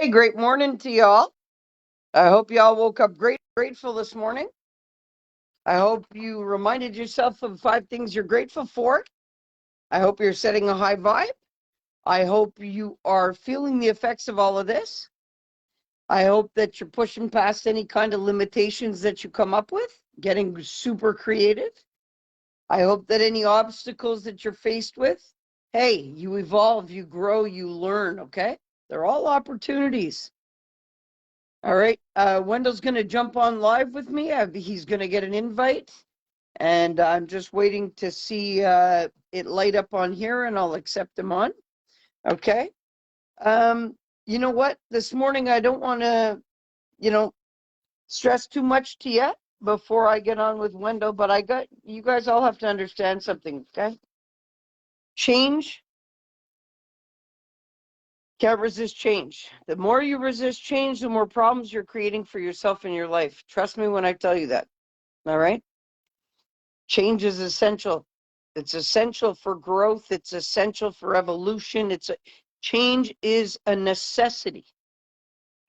Hey, great morning to y'all. I hope y'all woke up grateful this morning. I hope you reminded yourself of 5 things you're grateful for. I hope you're setting a high vibe. I hope you are feeling the effects of all of this. I hope that you're pushing past any kind of limitations that you come up with, getting super creative. I hope that any obstacles that you're faced with, hey, you evolve, you grow, you learn, okay? They're all opportunities. All right. Wendell's going to jump on live with me. He's going to get an invite. And I'm just waiting to see it light up on here, and I'll accept him on. Okay. Um, you know what? This morning, I don't want to, stress too much to you before I get on with Wendell, but you guys all have to understand something, okay? Change, can't resist change. The more you resist change, the more problems you're creating for yourself in your life. Trust me when I tell you that. All right? Change is essential. It's essential for growth. It's essential for evolution. Change is a necessity.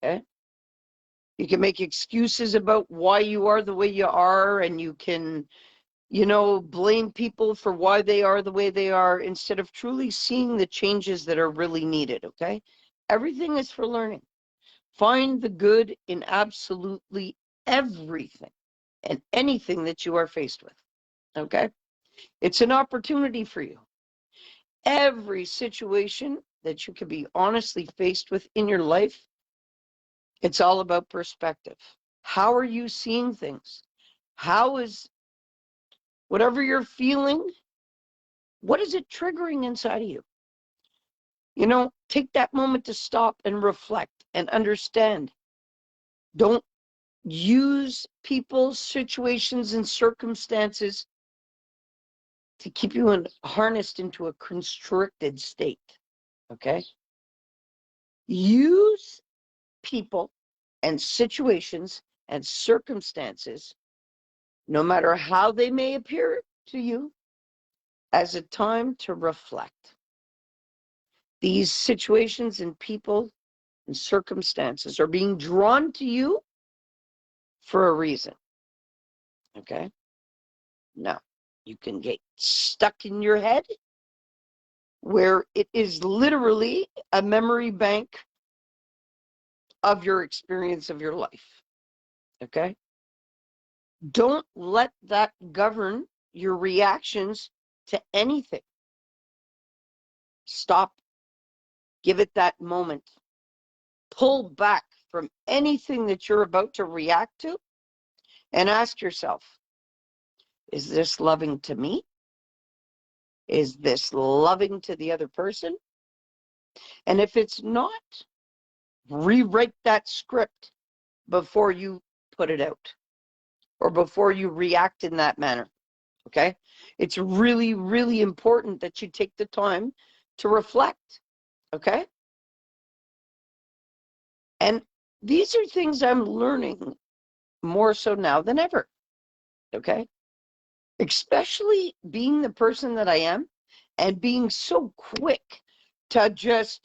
Okay. You can make excuses about why you are the way you are, and you can, blame people for why they are the way they are instead of truly seeing the changes that are really needed. Okay. Everything is for learning. Find the good in absolutely everything and anything that you are faced with. Okay. It's an opportunity for you. Every situation that you can be honestly faced with in your life, it's all about perspective. How are you seeing things? How is whatever you're feeling, what is it triggering inside of you? Take that moment to stop and reflect and understand. Don't use people, situations, and circumstances to keep you harnessed into a constricted state. Okay? Use people and situations and circumstances, no matter how they may appear to you, as a time to reflect. These situations and people and circumstances are being drawn to you for a reason. Okay? Now, you can get stuck in your head where it is literally a memory bank of your experience of your life. Okay? Don't let that govern your reactions to anything. Stop. Give it that moment. Pull back from anything that you're about to react to and ask yourself, is this loving to me? Is this loving to the other person? And if it's not, rewrite that script before you put it out or before you react in that manner. Okay? It's really, really important that you take the time to reflect. Okay? And these are things I'm learning more so now than ever. Okay? Especially being the person that I am and being so quick to just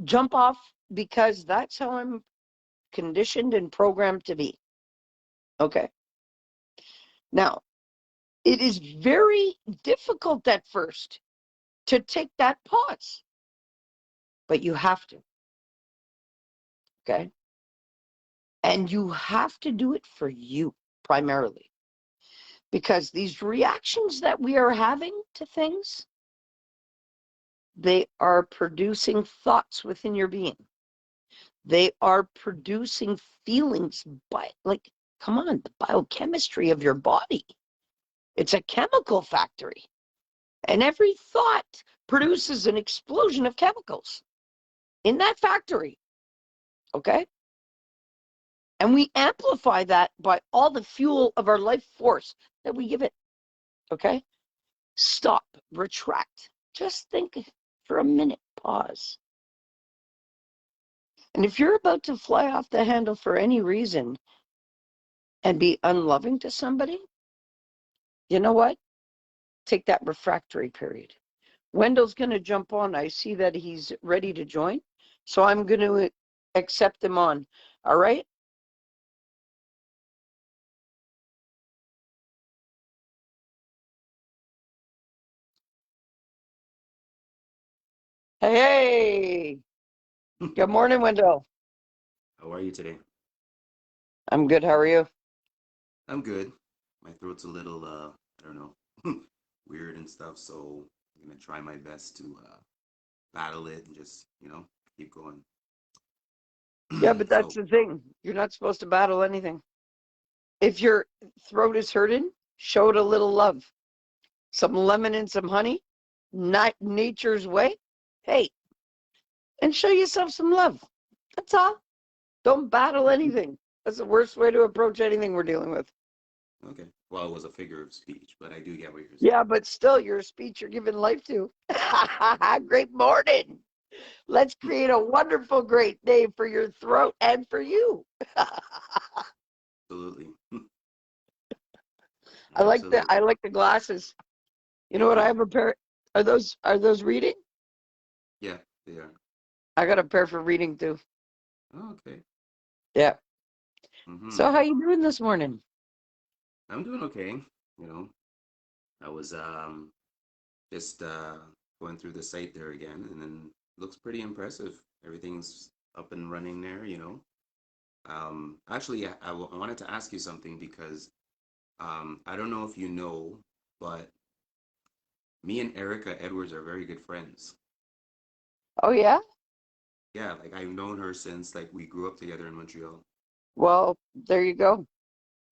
jump off because that's how I'm conditioned and programmed to be. Okay. Now, it is very difficult at first to take that pause, but you have to. Okay. And you have to do it for you primarily, because these reactions that we are having to things, they are producing thoughts within your being. They are producing feelings come on, the biochemistry of your body. It's a chemical factory. And every thought produces an explosion of chemicals in that factory. Okay? And we amplify that by all the fuel of our life force that we give it. Okay? Stop, retract, just think for a minute, pause. And if you're about to fly off the handle for any reason and be unloving to somebody, you know what? Take that refractory period. Wendell's going to jump on. I see that he's ready to join. So I'm going to accept them on. All right? Hey, good morning, Wendell. How are you today? I'm good. How are you? I'm good. My throat's a little, I don't know, weird and stuff, so I'm gonna try my best to battle it and just, keep going. Yeah, but that's So, the thing. You're not supposed to battle anything. If your throat is hurting, show it a little love. Some lemon and some honey, not nature's way. Hey, and show yourself some love. That's all. Don't battle anything. That's the worst way to approach anything we're dealing with. okay. Well, it was a figure of speech, but I do get what you're saying. Yeah, but still, your speech you're giving life to. Great morning. Let's create a wonderful, great day for your throat and for you. Absolutely. I Absolutely. like the glasses. You know Thank what? I you. have a pair. Are those reading? Yeah, they are. I got a pair for reading too. Oh, okay. Yeah. Mm-hmm. So how you doing this morning? I'm doing okay. You know, I was just going through the site there again, and then looks pretty impressive. Everything's up and running there. Actually, I wanted to ask you something because I don't know if you know, but me and Erica Edwards are very good friends. Oh yeah. Yeah, like I've known her since like we grew up together in Montreal. Well, there you go.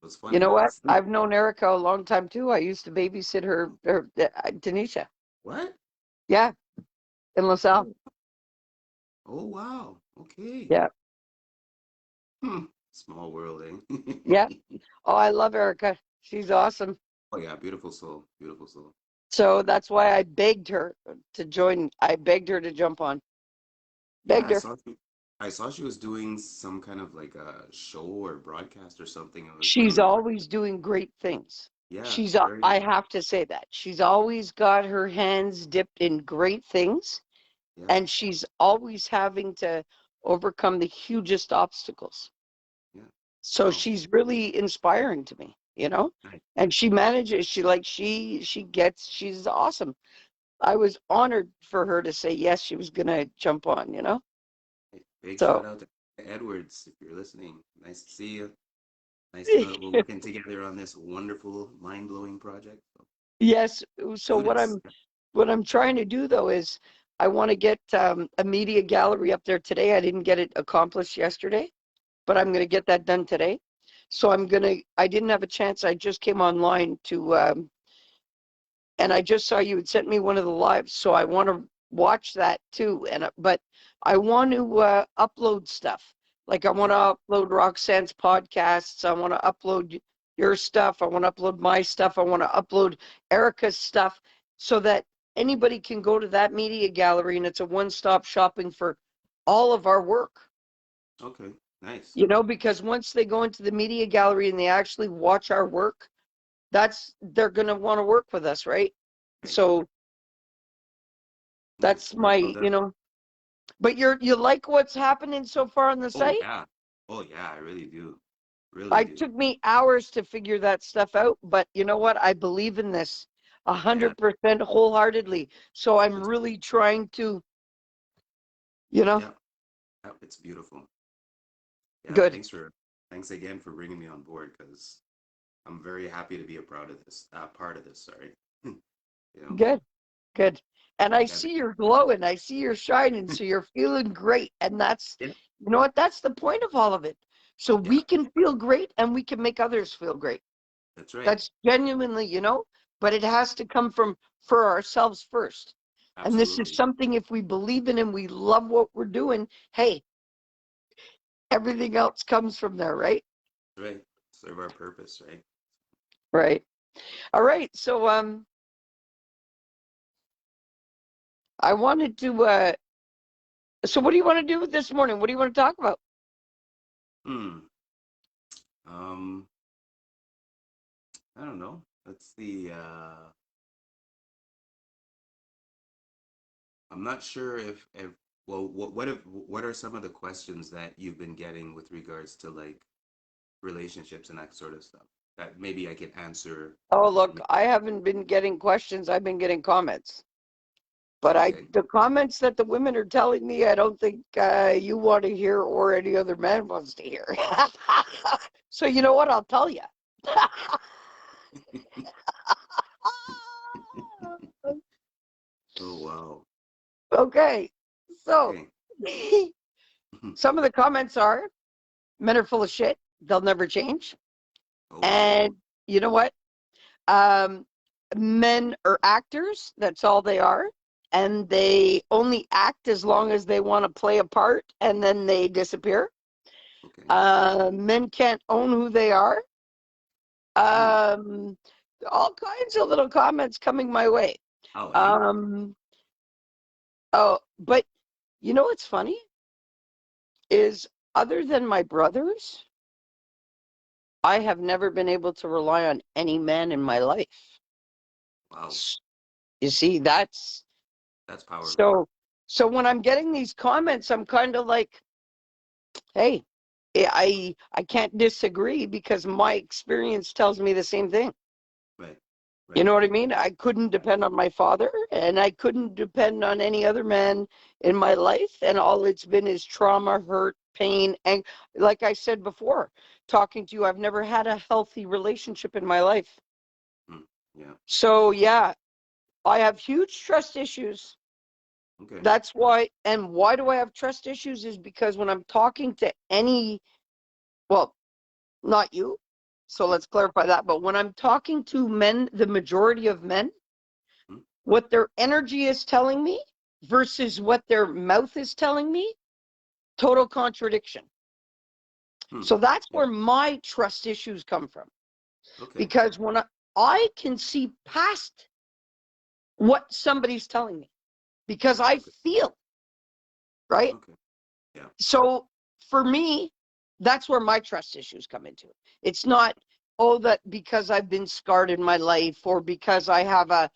It was You fun know what? because I've known Erica a long time too. I used to babysit her Denisha. what? Yeah, in LaSalle. Oh, oh wow. Okay. Yeah. Hmm. Small world, Yeah. eh? Oh, I love Erica. She's awesome. Oh yeah, beautiful soul, beautiful soul. So that's why I begged her to join. I begged her to jump on. Yeah, Begged her. I saw she was doing some kind of like a show or broadcast or something. It was She's very, always doing great things. yeah, very, I have to say that. She's always got her hands dipped in great things, yeah, and she's always having to overcome the hugest obstacles. yeah. So Wow. she's really inspiring to me, you know? Nice. And she manages, she's awesome. I was honored for her to say yes, she was gonna jump on, you know? Hey, big shout So out to Edwards if you're listening. Nice to see you. Nice to know that we're working together on this wonderful, mind-blowing project. So, yes, so do this. what I'm trying to do though is I want to get a media gallery up there today. I didn't get it accomplished yesterday, but I'm going to get that done today. So I didn't have a chance. I just came online to and I just saw you had sent me one of the lives, so I want to watch that too. But I want to upload stuff. Like I want Okay. to upload Roxanne's podcasts. I want to upload your stuff. I want to upload my stuff. I want to upload Erica's stuff, so that anybody can go to that media gallery, and it's a one-stop shopping for all of our work. Okay. Nice. You know, because once they go into the media gallery and they actually watch our work, they're going to want to work with us, right? Right. So Nice. that's Very my, well done. but you like what's happening so far on the Oh site? yeah. Oh yeah. I really do. Really It do. took me hours to figure that stuff out, but you know what? I believe in this a Yeah. 100% wholeheartedly. So I'm It's really trying to, you know, yeah. Yeah. It's beautiful. Yeah. good, Thanks again for bringing me on board because I'm very happy to be a proud of this. Part of this. Sorry. You know. good, good. And I Every, see you're glowing. I see you're shining. So you're feeling great. And yeah. you know what? That's the point of all of it. So Yeah. we can feel great and we can make others feel great. That's right. That's genuinely, but it has to come from for ourselves first. And this is Absolutely. something, if we believe in and we love what we're doing, hey, everything else comes from there, right? That's right. Serve our purpose. Right. Right. All right. So I wanted to so what do you want to do this morning? What do you want to talk about? Hmm. Um. I don't know. Let's see. I'm not sure if well, what are some of the questions that you've been getting with regards to like relationships and that sort of stuff that maybe I could answer? Oh, look, And I haven't been getting questions. I've been getting comments. But okay, the comments that the women are telling me, I don't think you want to hear or any other man wants to hear. So you know what? I'll tell you. oh wow, Okay. So okay, some of the comments are men are full of shit. They'll never change. oh wow, And you know what? Um, Men are actors. That's all they are. And they only act as long as they want to play a part and then they disappear. okay, Men can't own who they are. hmm. Um, all kinds of little comments coming my way. Oh, eh? Um, oh, but you know what's funny is other than my brothers, I have never been able to rely on any man in my life. Wow, You see, that's that's powerful. so. So when I'm getting these comments, I'm kind of like, hey, I can't disagree because my experience tells me the same thing. Right, You right, know what I mean? I couldn't yeah, depend on my father, and I couldn't depend on any other man in my life. And all it's been is trauma, hurt, pain. And like I said before, talking to you, I've never had a healthy relationship in my life. mm, yeah, So, yeah, I have huge trust issues. okay, That's why. And why do I have trust issues? Is because when I'm talking to any, well, not you. So mm, let's clarify that. But when I'm talking to men, the majority of men, mm, what their energy is telling me versus what their mouth is telling me, total contradiction. mm, So that's yeah, where my trust issues come from. okay, Because when I can see past what somebody's telling me, because I okay, feel, right? okay, yeah, So for me, that's where my trust issues come into it. It's not, oh, that because I've been scarred in my life or because I have a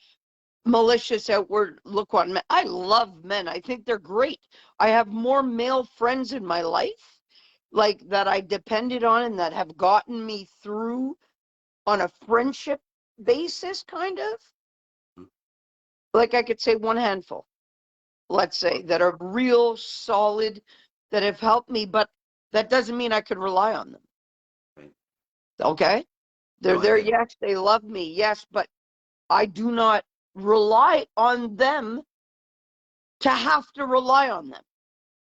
malicious outward look on men. I love men. I think they're great. I have more male friends in my life, like that I depended on and that have gotten me through on a friendship basis, kind of. mm, Like I could say one handful, let's say, okay, that are real solid, that have helped me, but that doesn't mean I could rely on them. right. Okay? They're No, I there, get it. yes, they love me, yes, but I do not rely on them to have to rely on them.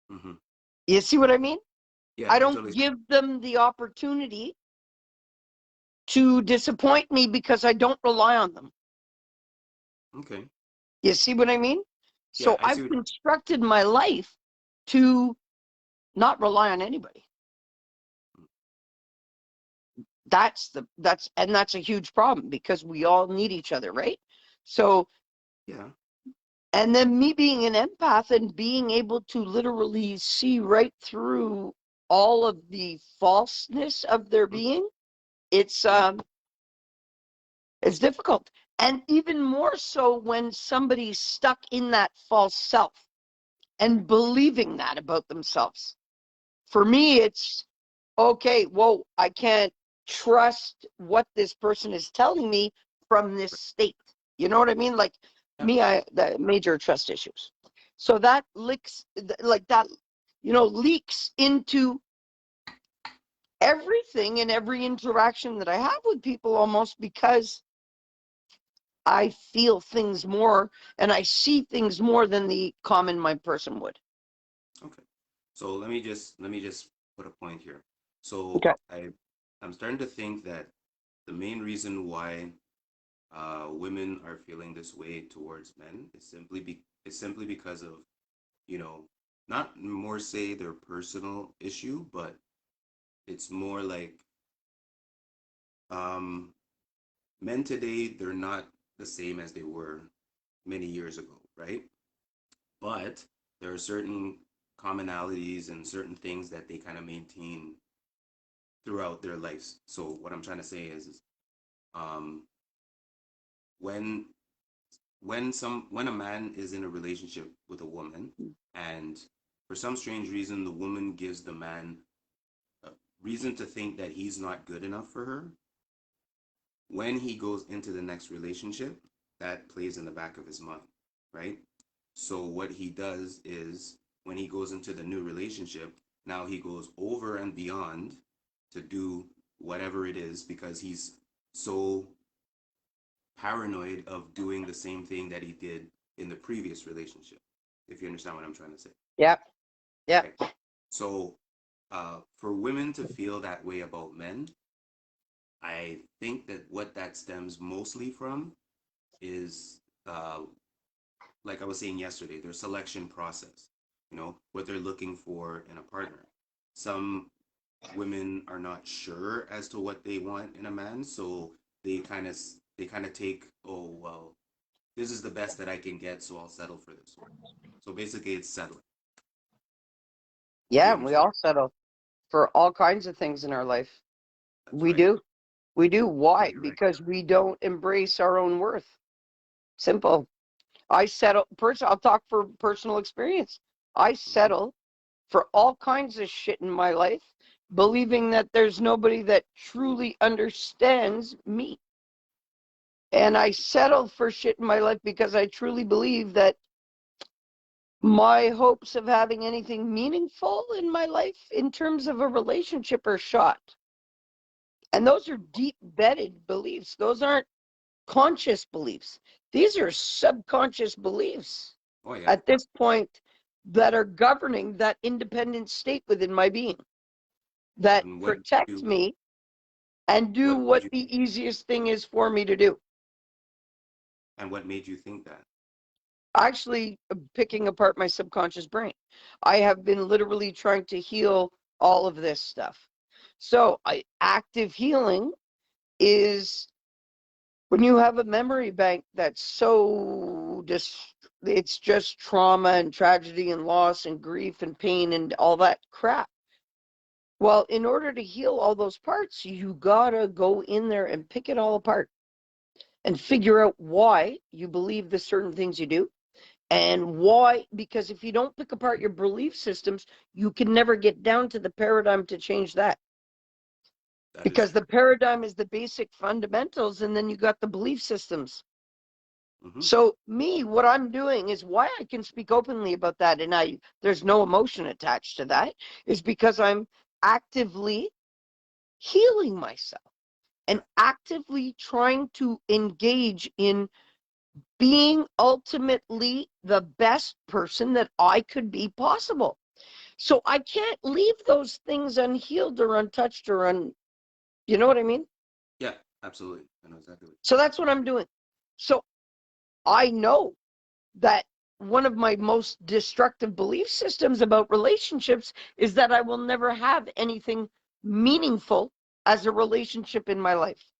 Hmm. You see what I mean? Yeah, I I don't totally. give them the opportunity to disappoint me because I don't rely on them. Okay, You see what I mean? yeah, So I see I've what. constructed my life to not rely on anybody. That's a huge problem because we all need each other, right? So, Yeah, and then me being an empath and being able to literally see right through all of the falseness of their mm, being, it's yeah, um it's difficult. And even more so when somebody's stuck in that false self and believing that about themselves. For me, it's okay, whoa, I can't trust what this person is telling me from this state. You know what I mean? Like yeah, me, I the major trust issues. So that leaks like that, leaks into everything and every interaction that I have with people almost because I feel things more and I see things more than the common mind person would. okay. So let me just put a point here. So Okay. I'm starting to think that the main reason why women are feeling this way towards men is simply because of, you know, not more say their personal issue, but it's more like um, men today, they're not the same as they were many years ago, right? But there are certain commonalities and certain things that they kind of maintain throughout their lives. So what I'm trying to say is um, when when a man is in a relationship with a woman, and for some strange reason the woman gives the man a reason to think that he's not good enough for her, when he goes into the next relationship, that plays in the back of his mind, right? So what he does is when he goes into the new relationship, now he goes over and beyond to do whatever it is because he's so paranoid of doing the same thing that he did in the previous relationship, if you understand what I'm trying to say. Yeah. Yeah. Okay. So for women to feel that way about men, I think that what that stems mostly from is like I was saying yesterday, their selection process, what they're looking for in a partner. Some women are not sure as to what they want in a man, so they kind of they kind of take, oh well, this is the best that I can get, so I'll settle for this one. So basically, it's settling. If you Yeah. We understand, all settle for all kinds of things in our life. that's We right. do. We do. Why? You're right. Because we don't embrace our own worth. Simple. I settle. I'll talk for personal experience. I Mm-hmm. settle for all kinds of shit in my life, believing that there's nobody that truly understands me. And I settle for shit in my life because I truly believe that my hopes of having anything meaningful in my life in terms of a relationship are shot. And those are deep bedded beliefs. Those aren't conscious beliefs. These are subconscious beliefs Oh yeah. at this point that are governing that independent state within my being that And protect me and do what made what you the easiest thing is for me to do. and what made you think that? Actually, picking apart my subconscious brain. I have been literally trying to heal all of this stuff. So, active healing is when you have a memory bank that's so it's just trauma and tragedy and loss and grief and pain and all that crap. Well, in order to heal all those parts, you gotta go in there and pick it all apart and figure out why you believe the certain things you do and why. Because if you don't pick apart your belief systems, you can never get down to the paradigm to change that. That is Because true. the paradigm is the basic fundamentals, and then you got the belief systems. Mm-hmm. So me, what I'm doing is why I can speak openly about that, and there's no emotion attached to that, is because I'm actively healing myself Yeah. and actively trying to engage in being ultimately the best person that I could be possible. So I can't leave those things unhealed or untouched or you know what I mean? Yeah. Absolutely. I know exactly what So that's what I'm doing. So I know that one of my most destructive belief systems about relationships is that I will never have anything meaningful as a relationship in my life.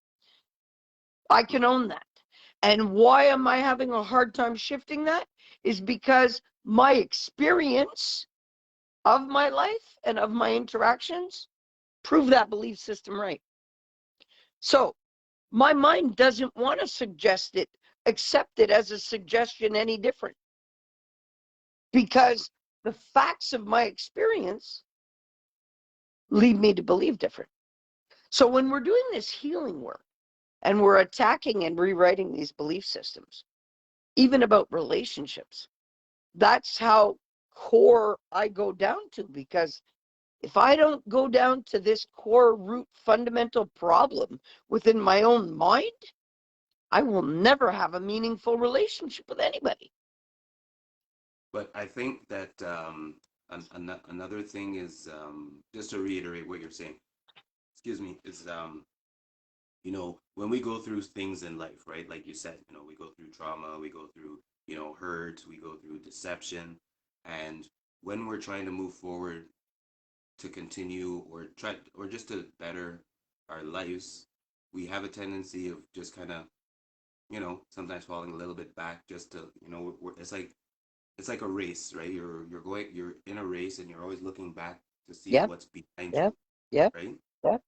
I you're. can own that. And why am I having a hard time shifting that? Is because my experience of my life and of my interactions prove that belief system right. So my mind doesn't want to suggest it, accept it as a suggestion any different because the facts of my experience lead me to believe different. So when we're doing this healing work and we're attacking and rewriting these belief systems, even about relationships, that's how core I go down to. Because if I don't go down to this core root fundamental problem within my own mind, I will never have a meaningful relationship with anybody. But I think that another thing is just to reiterate what you're saying. Excuse me. Is when we go through things in life, right? Like you said, we go through trauma, we go through hurt, we go through deception, and when we're trying to move forward to continue or just to better our lives, we have a tendency of just kind of sometimes falling a little bit back just to it's like a race, right? You're in a race and you're always looking back to see Yep, what's behind yep, you, yep, right? yep.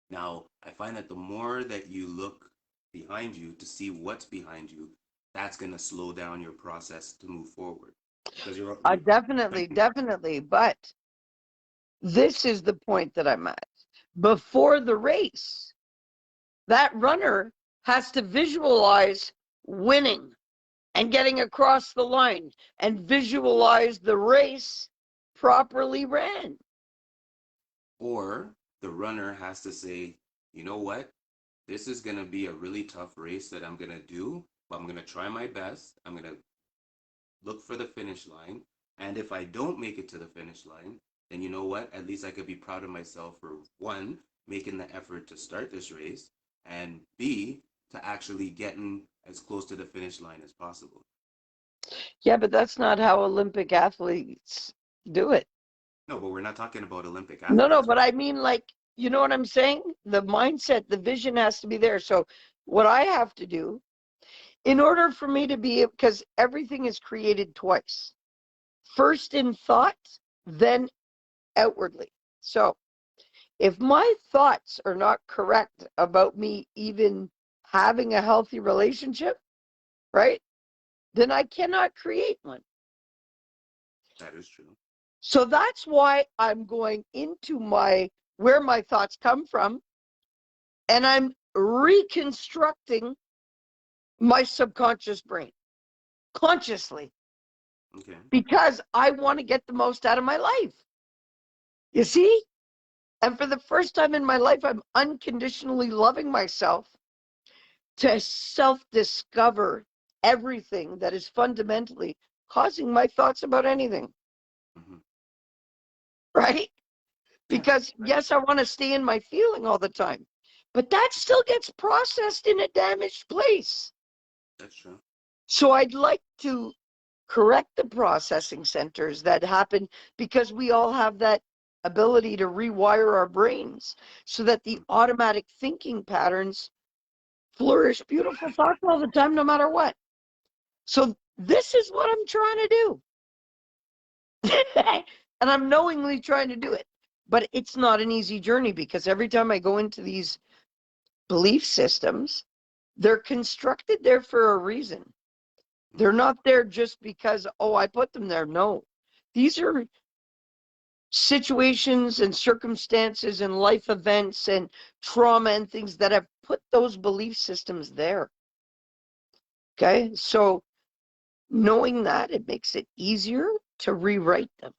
Now, I find that the more that you look behind you to see what's behind you, that's going to slow down your process to move forward because you're Definitely, definitely. But this is the point that I'm at. Before the race, that runner has to visualize winning and getting across the line and visualize the race properly ran. or the runner has to say, you know what? This is going to be a really tough race that I'm going to do, but I'm going to try my best. I'm going to look for the finish line. And if I don't make it to the finish line, then you know what? At least I could be proud of myself for one, making the effort to start this race, and B, to actually getting as close to the finish line as possible. Yeah, but that's not how Olympic athletes do it. No, but we're not talking about Olympic No, athletes. but I mean, like, you know what I'm saying? The mindset, the vision has to be there. So, what I have to do in order for me to be, because everything is created twice, first in thought, then outwardly. So, if my thoughts are not correct about me even having a healthy relationship, right, then I cannot create one. That is true. So that's why I'm going into where my thoughts come from, and I'm reconstructing my subconscious brain consciously Okay. because I want to get the most out of my life. You see? And for the first time in my life, I'm unconditionally loving myself to self discover everything that is fundamentally causing my thoughts about anything, Mm-hmm. right? Yeah, Because, yes, I want to stay in my feeling all the time, but that still gets processed in a damaged place. that's true. So I'd like to correct the processing centers that happen because we all have that ability to rewire our brains so that the automatic thinking patterns flourish beautiful thoughts all the time, no matter what. So this is what I'm trying to do. And I'm knowingly trying to do it. But it's not an easy journey because every time I go into these belief systems, they're constructed there for a reason. They're Mm-hmm. not there just because, oh, I put them there. No. These are situations and circumstances and life events and trauma and things that have put those belief systems there. Okay. So knowing that, it makes it easier to rewrite them.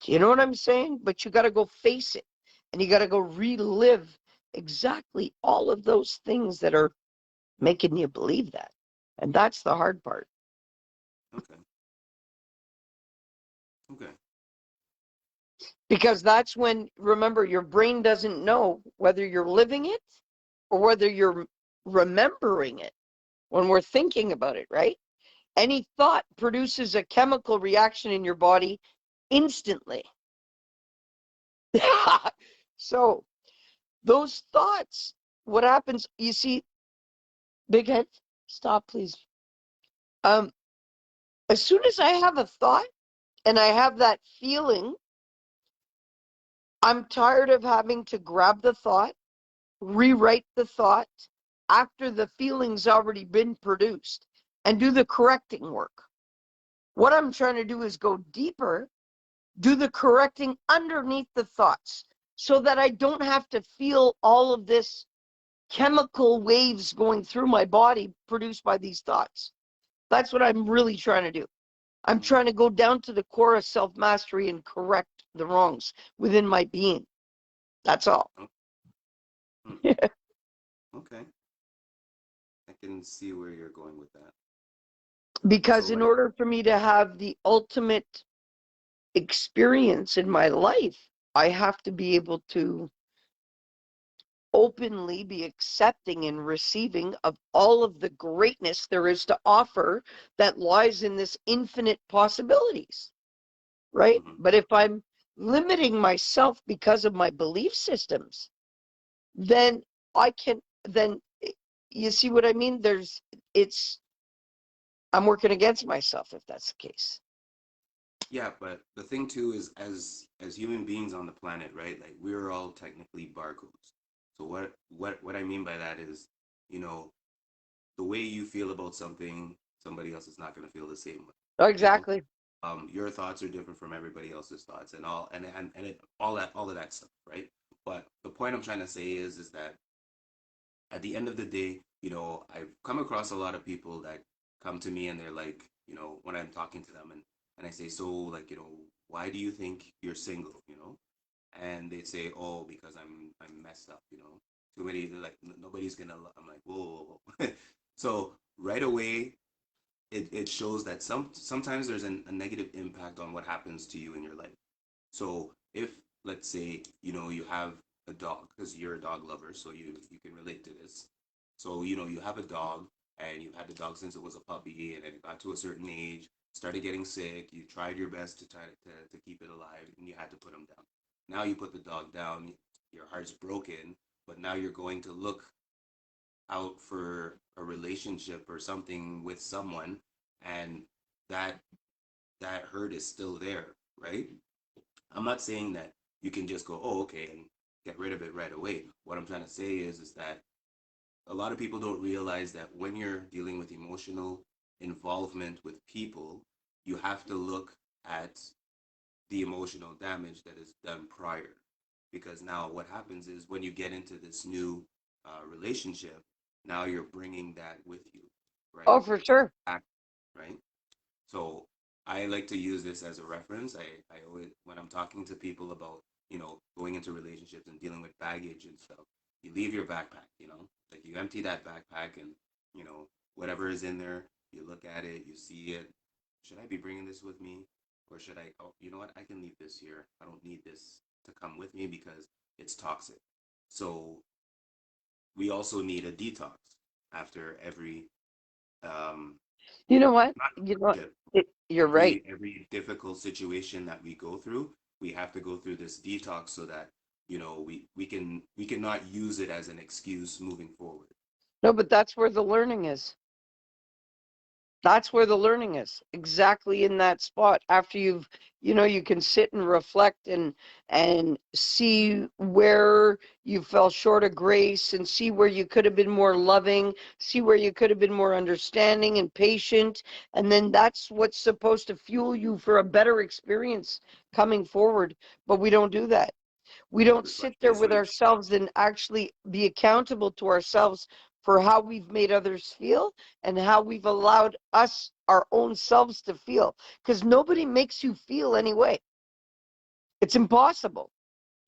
Do you know what I'm saying? But you got to go face it and you got to go relive exactly all of those things that are making you believe that. And that's the hard part. Okay. Okay. Because that's when, remember, your brain doesn't know whether you're living it or whether you're remembering it when we're thinking about it, right? Any thought produces a chemical reaction in your body instantly. So those thoughts, what happens, you see, big head, stop, please. Um, as soon as I have a thought and I have that feeling, I'm tired of having to grab the thought, rewrite the thought after the feeling's already been produced and do the correcting work. What I'm trying to do is go deeper, do the correcting underneath the thoughts so that I don't have to feel all of this chemical waves going through my body produced by these thoughts. That's what I'm really trying to do. I'm Mm-hmm. trying to go down to the core of self mastery and correct the wrongs within my being. That's all. Oh, hmm. Okay. I can see where you're going with that. So Because in like, order for me to have the ultimate experience in my life, I have to be able to openly be accepting and receiving of all of the greatness there is to offer that lies in this infinite possibilities, right? mm-hmm. But if I'm limiting myself because of my belief systems, then then you see what I mean? It's, I'm working against myself if that's the case. Yeah, but the thing too is as human beings on the planet, right? Like we're all technically barcodes. So what I mean by that is, you know, the way you feel about something, somebody else is not going to feel the same way. You know, Exactly. your thoughts are different from everybody else's thoughts, and all of that stuff, right? But the point I'm trying to say is that at the end of the day, I've come across a lot of people that come to me and they're like, when I'm talking to them and I say, so like, why do you think you're single, And they say, oh, because I'm messed up, Too many, like, nobody's gonna, I'm like, whoa, whoa, whoa. So right away, it shows that sometimes there's a negative impact on what happens to you in your life. So if, let's say, you have a dog, because you're a dog lover, so you can relate to this. So, you have a dog and you've had the dog since it was a puppy, and then it got to a certain age, started getting sick, you tried your best to try to keep it alive, and you had to put him down. Now you put the dog down, your heart's broken, but now you're going to look out for a relationship or something with someone, and that that hurt is still there, right? I'm not saying that you can just go, oh, okay, and get rid of it right away. What I'm trying to say is that a lot of people don't realize that when you're dealing with emotional involvement with people, you have to look at the emotional damage that is done prior. Because now what happens is when you get into this new relationship, now you're bringing that with you, right? Oh, for sure. Back, right? So I like to use this as a reference. I always, when I'm talking to people about, going into relationships and dealing with baggage and stuff, you leave your backpack, like you empty that backpack and, whatever is in there, you look at it, you see it. Should I be bringing this with me? Or should I, oh, you know what? I can leave this here. I don't need this to come with me because it's toxic. So we also need a detox after every um, You know what? not You know what? relationship, You're right. every difficult situation that we go through, we have to go through this detox so that we cannot use it as an excuse moving forward. No, but that's where the learning is. That's where the learning is, exactly in that spot. After you can sit and reflect and see where you fell short of grace, and see where you could have been more loving, see where you could have been more understanding and patient. And then that's what's supposed to fuel you for a better experience coming forward. But we don't do that. We don't sit there Reflection with switch. ourselves and actually be accountable to ourselves for how we've made others feel and how we've allowed us, our own selves, to feel. Because nobody makes you feel anyway. It's impossible.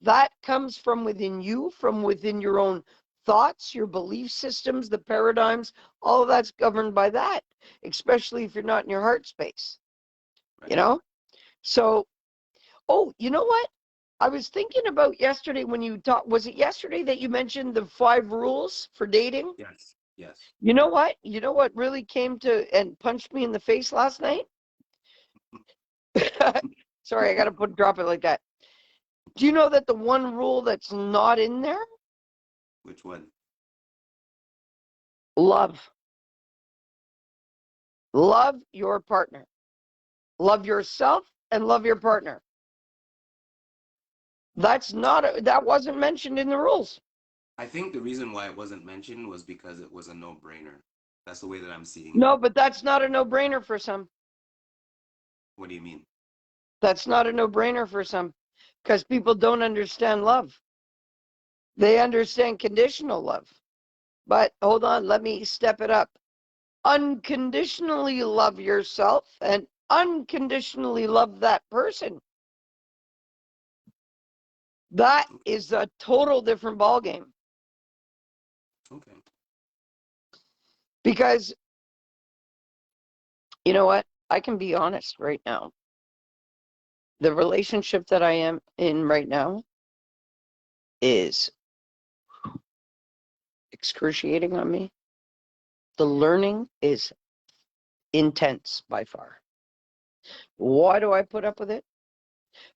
That comes from within you, from within your own thoughts, your belief systems, the paradigms. All of that's governed by that, especially if you're not in your heart space, you Right. know? So, oh, you know what? I was thinking about yesterday when you talked. Was it yesterday that you mentioned the 5 rules for dating? Yes. Yes. You know what? You know what really came to and punched me in the face last night? Sorry, I got to drop it like that. Do you know that the one rule that's not in there? Which one? Love. Love your partner. Love yourself and love your partner. That wasn't mentioned in the rules. I think the reason why it wasn't mentioned was because it was a no-brainer. That's the way that I'm seeing it. No, but that's not a no-brainer for some. What do you mean? That's not a no-brainer for some, because people don't understand love. They understand conditional love. But hold on, let me step it up. Unconditionally love yourself and unconditionally love that person. That is a total different ballgame. Okay. Because you know what? I can be honest right now. The relationship that I am in right now is excruciating on me. The learning is intense by far. Why do I put up with it?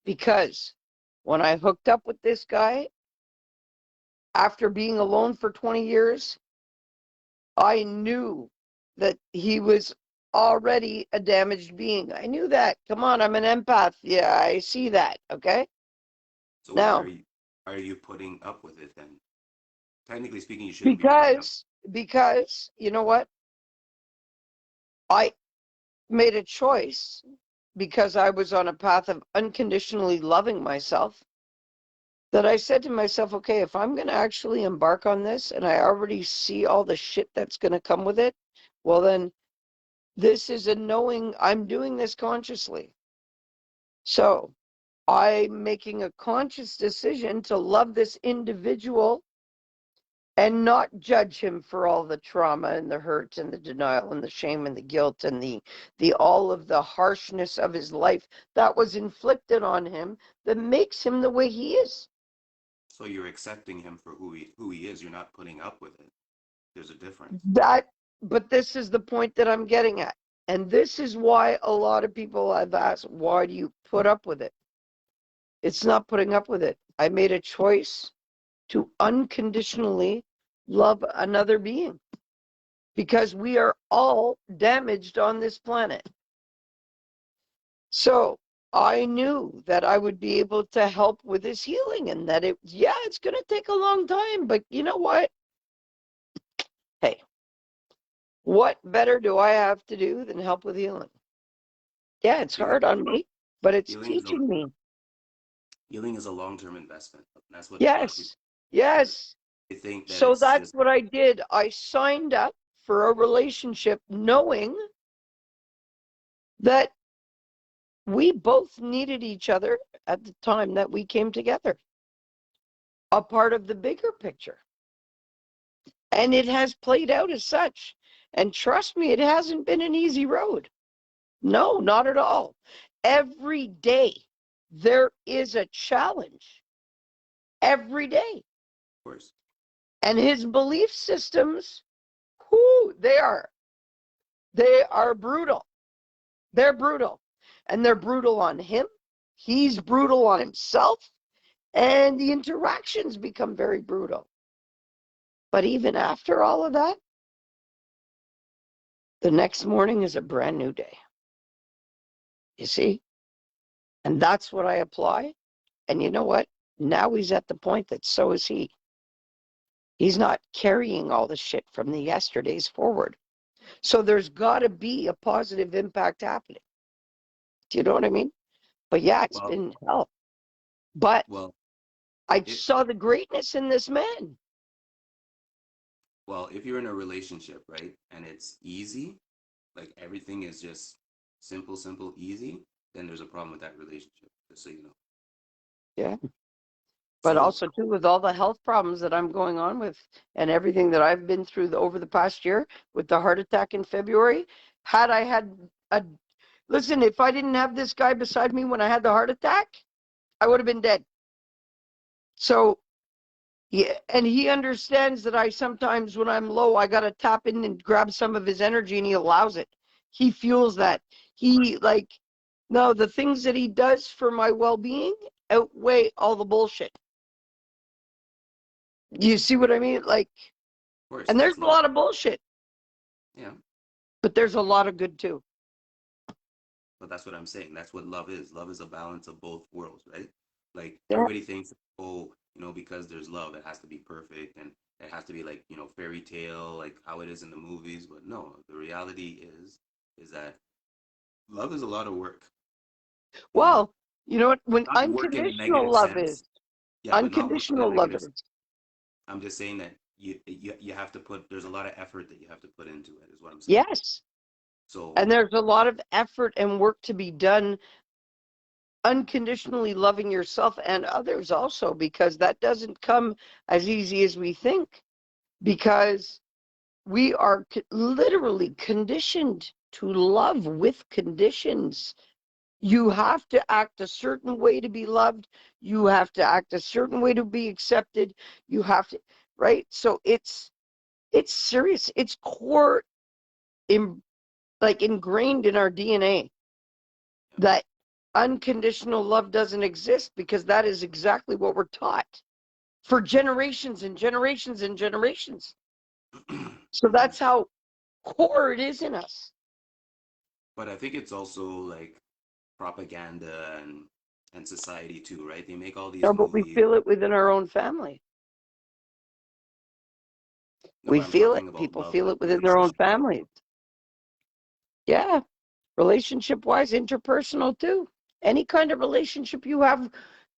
Because when I hooked up with this guy, after being alone for 20 years, I knew that he was already a damaged being. I knew that. Come on, I'm an empath. Yeah, I see that. Okay. So why Now, are you putting up with it then? Technically speaking, you shouldn't be putting up. because you know what? I made a choice because I was on a path of unconditionally loving myself that I said to myself, okay, if I'm going to actually embark on this and I already see all the shit that's going to come with it, well, then this is a knowing I'm doing this consciously. So I'm making a conscious decision to love this individual and not judge him for all the trauma and the hurt and the denial and the shame and the guilt and the all of the harshness of his life that was inflicted on him that makes him the way he is. So you're accepting him for who he is. You're not putting up with it. There's a difference. But this is the point that I'm getting at. And this is why a lot of people have asked, why do you put up with it? It's not putting up with it. I made a choice to unconditionally love another being because we are all damaged on this planet. So I knew that I would be able to help with his healing and that it's going to take a long time. But you know what? Hey, what better do I have to do than help with healing? Yeah, it's Because hard on me, but it's healing is a teaching me. healing is a long-term investment. That's what a lot of people Yes, yes. they think that So it's that's just what I did. I signed up for a relationship knowing that we both needed each other at the time that we came together, a part of the bigger picture. And it has played out as such. And trust me, it hasn't been an easy road. No, not at all. Every day there is a challenge. Every day. of course. And his belief systems, whoo, they are brutal. They're brutal. And they're brutal on him. He's brutal on himself. And the interactions become very brutal. But even after all of that, the next morning is a brand new day. You see? And that's what I apply. And you know what? Now he's at the point that so is he. He's not carrying all the shit from the yesterdays forward. So there's got to be a positive impact happening. Do you know what I mean? But yeah, it's Well, been hell. But well, I it saw the greatness in this man. well, if you're in a relationship, right, and it's easy, like everything is just simple, simple, easy, then there's a problem with that relationship, just so you know. Yeah. But So, also too with all the health problems that I'm going on with and everything that I've been through over the past year with the heart attack in February, had I had a listen, if I didn't have this guy beside me when I had the heart attack, I would have been dead. So yeah, and he understands that I sometimes when I'm low, I gotta tap in and grab some of his energy and he allows it. He feels that. He like no, the things that he does for my well-being outweigh all the bullshit. You see what I mean? Like, of course, and there's that's a love. lot of bullshit, Yeah, but there's a lot of good too. but that's what I'm saying. That's what love is. Love is a balance of both worlds, right? Like Yeah. everybody thinks, oh, because there's love, it has to be perfect and it has to be like, fairy tale, like how it is in the movies. But no, the reality is that love is a lot of work. You know, Well, you know what? When not work in a unconditional negative love is, sense. Yeah, but not work in a unconditional love negative. is, I'm just saying that you have to put. There's a lot of effort that you have to put into it. Is what I'm saying. yes. So And there's a lot of effort and work to be done unconditionally loving yourself and others also, because that doesn't come as easy as we think, because we are literally conditioned to love with conditions. You have to act a certain way to be loved. You have to act a certain way to be accepted. You have to, right? So it's serious. It's core, in, like ingrained in our DNA that unconditional love doesn't exist, because that is exactly what we're taught for generations and generations and generations. yeah. So that's how core it is in us. But I think it's also like propaganda and society too, right? They make all these No, but we movies. feel it within our own family. No, We but I'm feel it. talking about People love, feel like it within their own relationship love. families. Yeah. Relationship wise, interpersonal too. Any kind of relationship you have,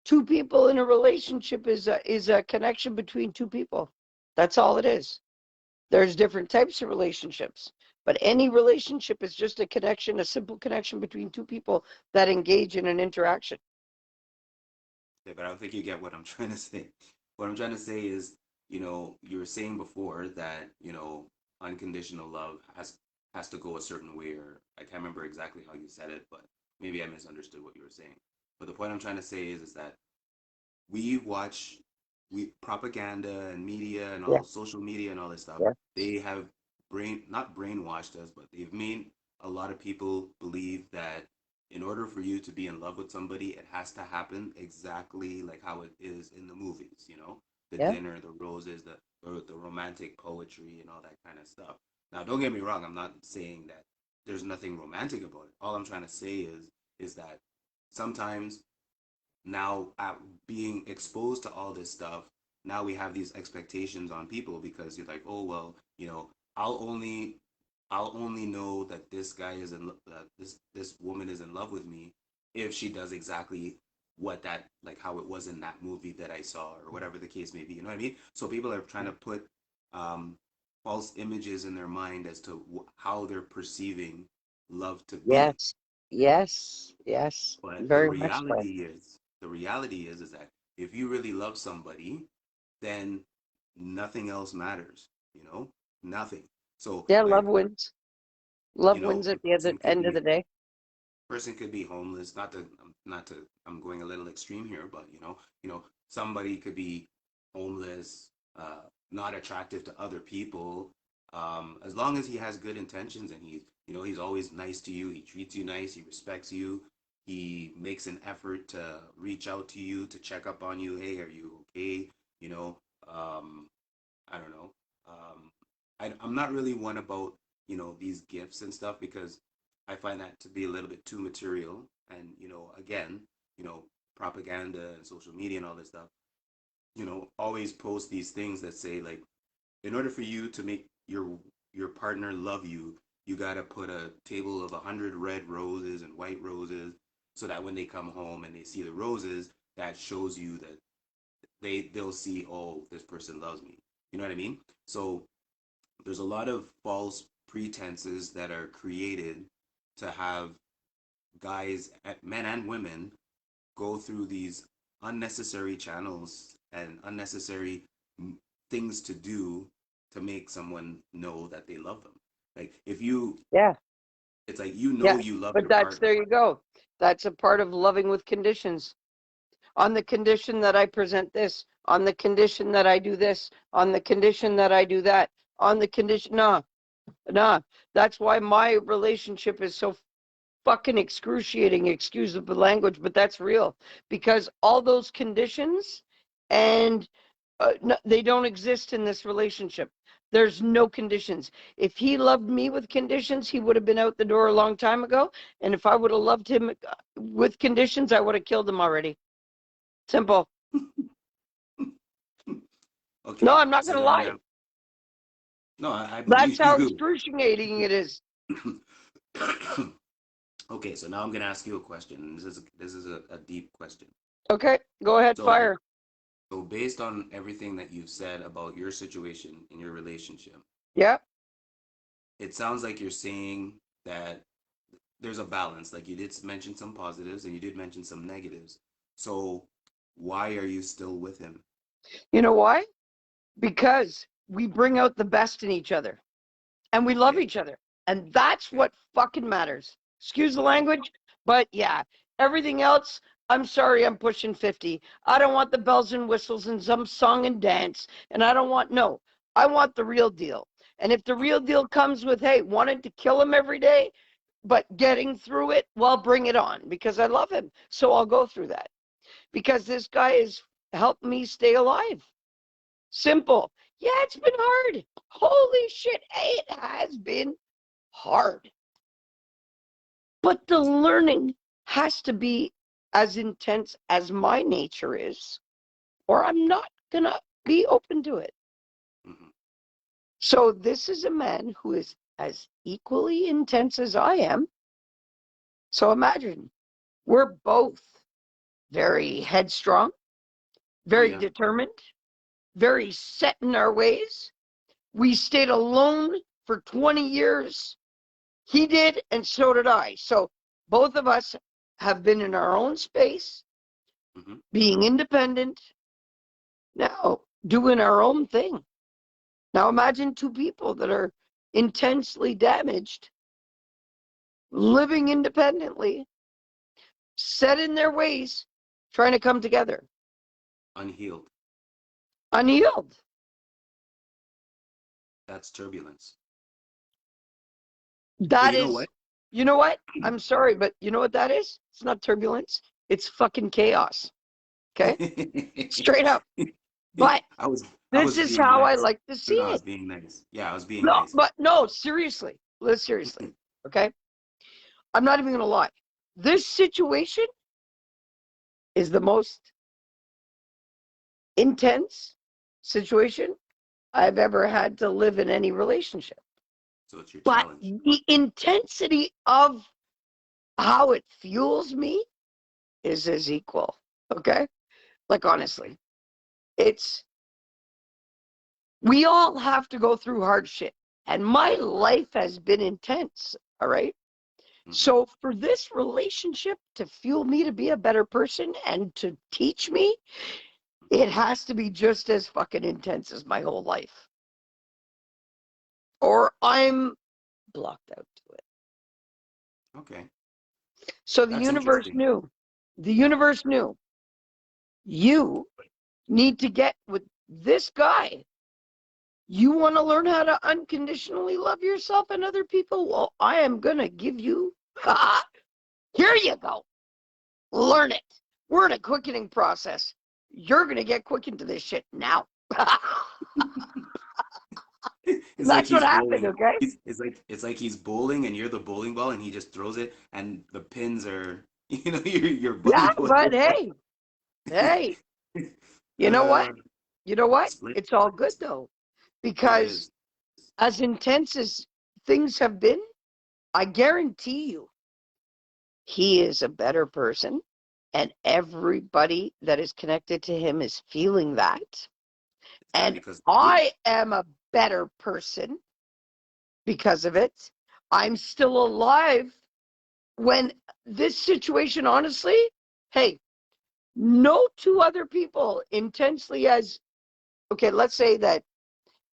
two people in a relationship is a connection between two people. That's all it is. There's different types of relationships, but any relationship is just a connection, a simple connection between two people that engage in an interaction. Yeah, but I don't think you get what I'm trying to say. What I'm trying to say is, you were saying before that, unconditional love has to go a certain way, or I can't remember exactly how you said it, but maybe I misunderstood what you were saying. But the point I'm trying to say is that we watch we propaganda and media and Yeah, all social media and all this stuff. yeah, They have not brainwashed us, but they've made a lot of people believe that in order for you to be in love with somebody, it has to happen exactly like how it is in the movies, the yeah, dinner, the roses, the romantic poetry and all that kind of stuff. Now, don't get me wrong, I'm not saying that there's nothing romantic about it. All I'm trying to say is that sometimes now being exposed to all this stuff, now we have these expectations on people because you're like, oh well, i'll only I'll only know that this guy is in this woman is in love with me if she does exactly what that, like how it was in that movie that I saw, or whatever the case may be, you know what I mean? So people are trying to put um false images in their mind as to how they're perceiving love to be. yes, yes, yes, But very much so. the reality is that if you really love somebody, then nothing else matters, nothing. So Yeah, like, love wins. Love wins a at the other end of the day. person could be homeless, not to I'm going a little extreme here, but somebody could be homeless, not attractive to other people, as long as he has good intentions and he's always nice to you, he treats you nice, he respects you, he makes an effort to reach out to you, to check up on you, hey, are you okay, you know um I don't know. I'm not really one about, these gifts and stuff, because I find that to be a little bit too material. And, again, you know, propaganda and social media and all this stuff, always post these things that say, like, in order for you to make your partner love you, you got to put a table of 100 red roses and white roses, so that when they come home and they see the roses, that shows you that they'll see, oh, this person loves me. You know what I mean? So there's a lot of false pretenses that are created to have guys, men and women, go through these unnecessary channels and unnecessary things to do to make someone know that they love them. Like, if you, Yeah, it's like, yeah. you love But your that's partner. there you go. That's a part of loving with conditions. On the condition that I present this, on the condition that I do this, on the condition that I do that, on the condition, nah, nah. That's why my relationship is so fucking excruciating, excuse the language, but that's real. Because all those conditions, and no, they don't exist in this relationship. There's no conditions. If he loved me with conditions, he would have been out the door a long time ago. And if I would have loved him with conditions, I would have killed him already. Simple. No, Okay, I'm not so going to then I'm lie. gonna, no, I That's believe how you. excruciating it is. Okay, so now I'm gonna ask you a question. This is a deep question. Okay, go ahead, So fire. So based on everything that you've said about your situation in your relationship, Yeah. it sounds like you're saying that there's a balance. Like, you did mention some positives and you did mention some negatives. So why are you still with him? You know why? Because we bring out the best in each other. And we love Okay. each other. And that's Okay. what fucking matters. Excuse the Okay. language, but yeah, everything else, I'm sorry, I'm pushing 50. I don't want the bells and whistles and some song and dance. And I don't want, no, I want the real deal. And if the real deal comes with, hey, wanting to kill him every day, but getting through it, well, bring it on because I love him. So I'll go through that because this guy has helped me stay alive. Simple. Yeah, it's been hard. Holy shit, it has been hard. But the learning has to be as intense as my nature is, or I'm not going to be open to it. Mm-hmm. So this is a man who is as equally intense as I am. So imagine, we're both very headstrong, Oh very yeah. determined, very set in our ways. We stayed alone for 20 years. He did, and so did I. So both of us have been in our own space, Hmm. being independent, now doing our own thing. Now imagine two people that are intensely damaged, living independently, set in their ways, trying to come together, Unhealed. unhealed. That's turbulence. But That you know is, what? you know what? I'm sorry, but you know what that is? It's not turbulence. It's fucking chaos. Okay? Straight up. But I was I this was is being how I nice. like to see No, I was it. being nice. Yeah, I was being No, nice. but no, seriously. Let's seriously. Okay? I'm not even going to lie. This situation is the most intense situation I've ever had to live in any relationship. So it's your But challenge. the intensity of how it fuels me is as equal. Okay? Like, honestly, it's, we all have to go through hard shit. And my life has been intense. All right? Hmm. So for this relationship to fuel me to be a better person and to teach me, it has to be just as fucking intense as my whole life. Or I'm blocked out to it. Okay, So the that's universe interesting. knew. The Yeah. universe knew. You need to get with this guy. You want to learn how to unconditionally love yourself and other people? Well, I am going to give you, here you go. Learn it. We're in a quickening process. You're going to get quickened to this shit now. It's like That's what he's happened, bowling. okay? It's like he's bowling, and you're the bowling ball, and he just throws it, and the pins are, you're Yeah, going but over. hey, you know what? uh, You know what? split. It's all good though, Oh, it because is. as intense as things have been, I guarantee you, he is a better person, and everybody that is connected to him is feeling that. Is that And because of you? I am a better person because of it. I'm still alive when this situation, honestly, hey, no two other people intensely as, okay, let's say that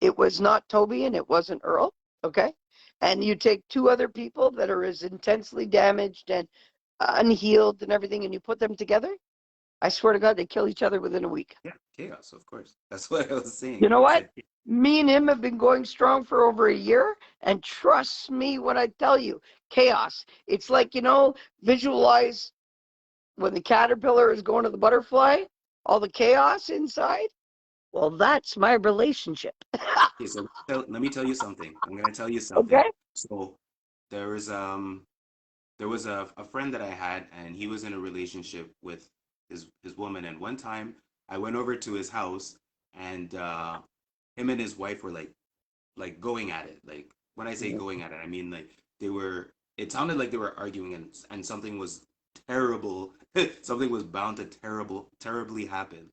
it was not Toby and it wasn't Earl, okay? And you take two other people that are as intensely damaged and unhealed and everything, and you put them together, I swear to God, they kill each other within a week. Yeah, chaos, of course. That's what I was You saying. know I what? said, Me and him have been going strong for over a year, and trust me when I tell you, chaos. It's like, visualize when the caterpillar is going to the butterfly, all the chaos inside. Well, that's my relationship. okay, so let me tell you something. I'm gonna tell you something. Okay? So there was a friend that I had, and he was in a relationship with his woman. And one time, I went over to his house, and him and his wife were like going at it. Like when I say going at it, I mean like they were. It sounded like they were arguing, and something was terrible. Something was bound to terribly happen.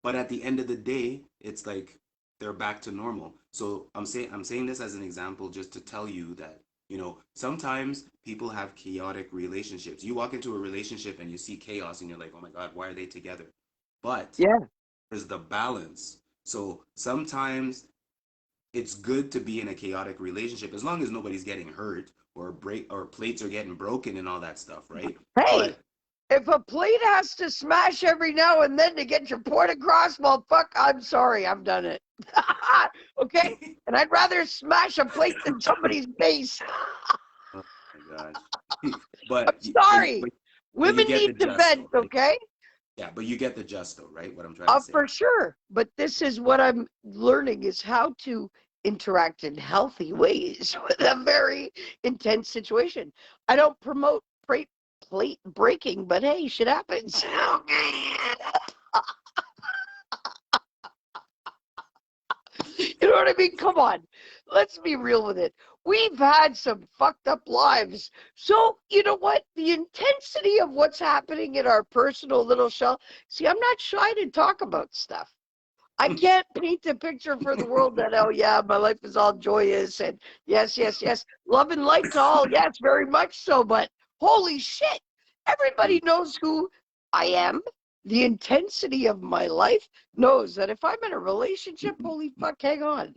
But at the end of the day, it's like they're back to normal. So I'm saying this as an example just to tell you that, sometimes people have chaotic relationships. You walk into a relationship and you see chaos and you're like, "Oh my God, why are they together?" But Yeah. there's the balance. So sometimes it's good to be in a chaotic relationship as long as nobody's getting hurt or plates are getting broken and all that stuff, right? Hey, But if a plate has to smash every now and then to get your point across, well, fuck, I'm sorry, I've done it. Okay? And I'd rather smash a plate than somebody's face. oh my gosh. I'm But sorry. you Women get need the to gist vent, though, right? okay? Yeah, but you get the gist though, right? What I'm trying to say. For sure. But this is what I'm learning is how to interact in healthy ways with a very intense situation. I don't promote plate breaking, but hey, shit happens. You know know what I mean? Come on. Let's be real with it. We've had some fucked up lives. So, you know what? The intensity of what's happening in our personal little shell. See, I'm not shy to talk about stuff. I can't paint a picture for the world that, oh, yeah, my life is all joyous and yes, yes, yes. Love and light to all. Yes, very much so. But holy shit, everybody knows who I am. The intensity of my life knows that if I'm in a relationship, holy fuck, hang on.